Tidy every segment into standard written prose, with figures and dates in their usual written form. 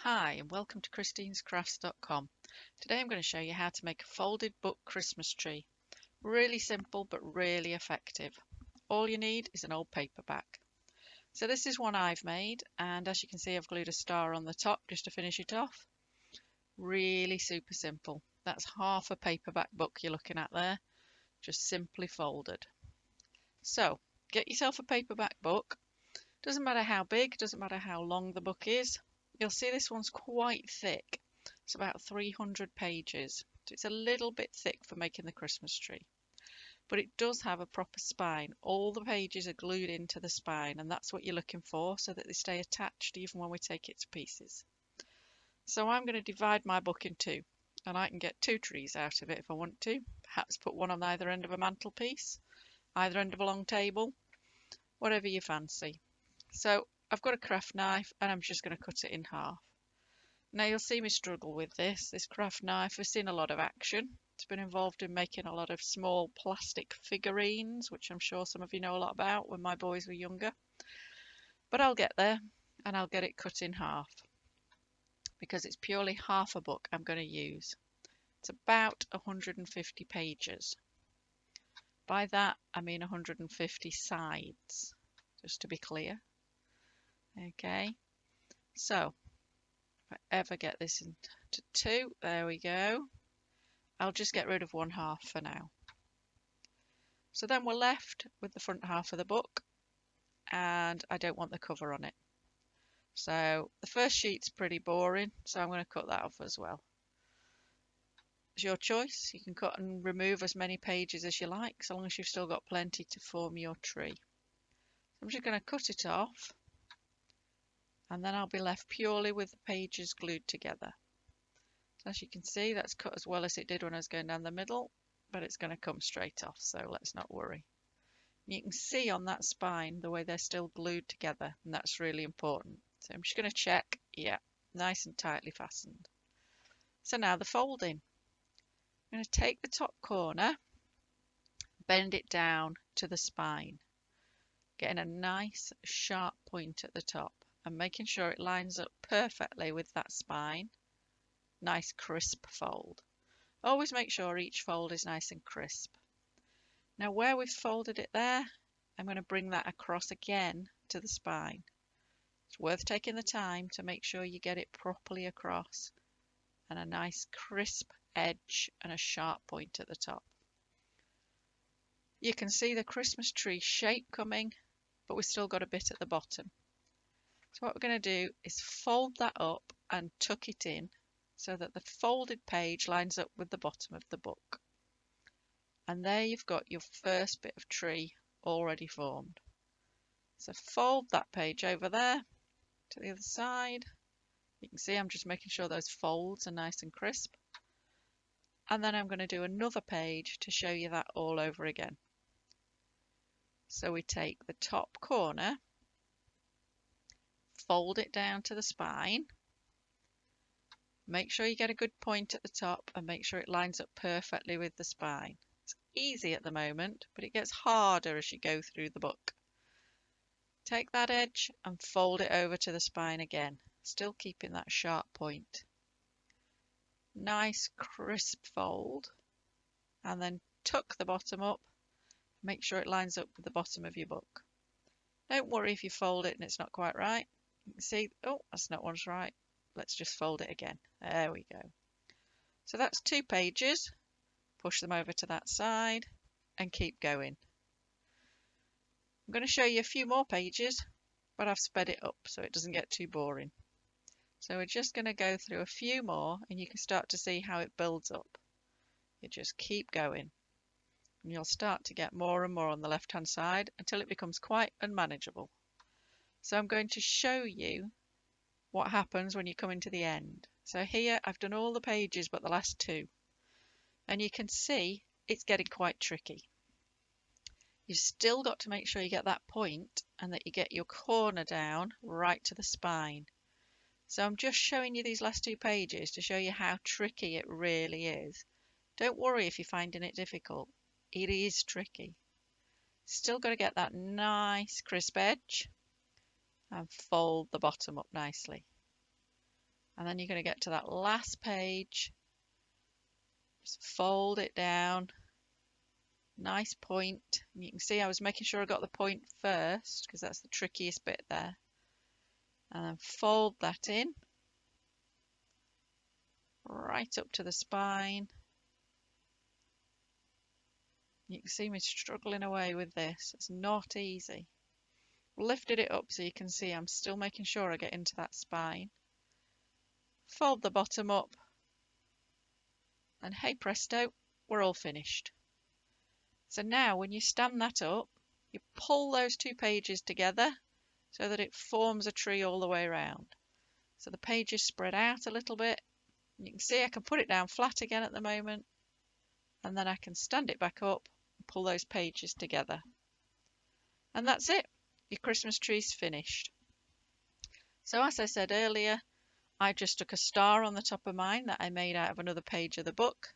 Hi and welcome to christinescrafts.com. Today I'm going to show you how to make a folded book Christmas tree. Really simple but really effective. All you need is an old paperback. So this is one I've made, and as you can see I've glued a star on the top just to finish it off. Really super simple. That's half a paperback book you're looking at there, just simply folded. So get yourself a paperback book. Doesn't matter how big, doesn't matter how long the book is. You'll see this one's quite thick. It's about 300 pages. So it's a little bit thick for making the Christmas tree. But it does have a proper spine. All the pages are glued into the spine, and that's what you're looking for so that they stay attached even when we take it to pieces. So I'm going to divide my book in two, and I can get two trees out of it if I want to. Perhaps put one on either end of a mantelpiece, either end of a long table, whatever you fancy. So I've got a craft knife and I'm just going to cut it in half. Now you'll see me struggle with this craft knife has seen a lot of action. It's been involved in making a lot of small plastic figurines, which I'm sure some of you know a lot about when my boys were younger. But I'll get there and I'll get it cut in half because it's purely half a book I'm going to use. It's about 150 pages. By that I mean 150 sides, just to be clear. Okay, so if I ever get this into two, there we go. I'll just get rid of one half for now. So then we're left with the front half of the book, and I don't want the cover on it. So the first sheet's pretty boring, so I'm going to cut that off as well. It's your choice. You can cut and remove as many pages as you like, so long as you've still got plenty to form your tree. I'm just going to cut it off, and then I'll be left purely with the pages glued together. So as you can see, that's cut as well as it did when I was going down the middle, but it's going to come straight off, so let's not worry. You can see on that spine the way they're still glued together, and that's really important. So I'm just going to check, yeah, nice and tightly fastened. So now the folding. I'm going to take the top corner, bend it down to the spine, getting a nice sharp point at the top and making sure it lines up perfectly with that spine. Nice crisp fold. Always make sure each fold is nice and crisp. Now where we've folded it there, I'm going to bring that across again to the spine. It's worth taking the time to make sure you get it properly across and a nice crisp edge and a sharp point at the top. You can see the Christmas tree shape coming, but we've still got a bit at the bottom. So what we're going to do is fold that up and tuck it in so that the folded page lines up with the bottom of the book. And there you've got your first bit of tree already formed. So fold that page over there to the other side. You can see I'm just making sure those folds are nice and crisp. And then I'm going to do another page to show you that all over again. So we take the top corner, fold it down to the spine, make sure you get a good point at the top and make sure it lines up perfectly with the spine. It's easy at the moment, but it gets harder as you go through the book. Take that edge and fold it over to the spine again, still keeping that sharp point. Nice crisp fold, and then tuck the bottom up. Make sure it lines up with the bottom of your book. Don't worry if you fold it and it's not quite right. You can see, oh, that's not what's right. Let's just fold it again. There we go. So that's two pages. Push them over to that side and keep going. I'm going to show you a few more pages, but I've sped it up so it doesn't get too boring. So we're just going to go through a few more and you can start to see how it builds up. You just keep going and you'll start to get more and more on the left hand side until it becomes quite unmanageable. So I'm going to show you what happens when you come into the end. So here I've done all the pages but the last two, and you can see it's getting quite tricky. You've still got to make sure you get that point and that you get your corner down right to the spine. So I'm just showing you these last two pages to show you how tricky it really is. Don't worry if you're finding it difficult. It is tricky. Still got to get that nice crisp edge and fold the bottom up nicely. And then you're going to get to that last page, just fold it down, nice point. And you can see I was making sure I got the point first because that's the trickiest bit there. And then fold that in right up to the spine. You can see me struggling away with this. It's not easy. Lifted it up so you can see I'm still making sure I get into that spine. Fold the bottom up, and hey presto, we're all finished. So now when you stand that up, you pull those two pages together so that it forms a tree all the way around. So the pages spread out a little bit. You can see I can put it down flat again at the moment, and then I can stand it back up and pull those pages together. And that's it. Your Christmas tree's finished. So as I said earlier, I just took a star on the top of mine that I made out of another page of the book,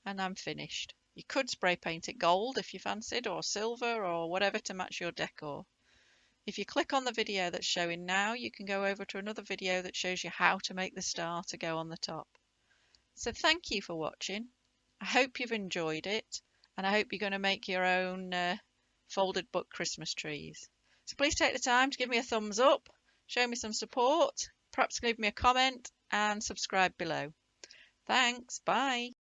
and I'm finished. You could spray paint it gold if you fancied, or silver, or whatever to match your decor. If you click on the video that's showing now, you can go over to another video that shows you how to make the star to go on the top. So thank you for watching. I hope you've enjoyed it, and I hope you're going to make your own folded book Christmas trees. So please take the time to give me a thumbs up, show me some support, perhaps leave me a comment and subscribe below. Thanks, bye.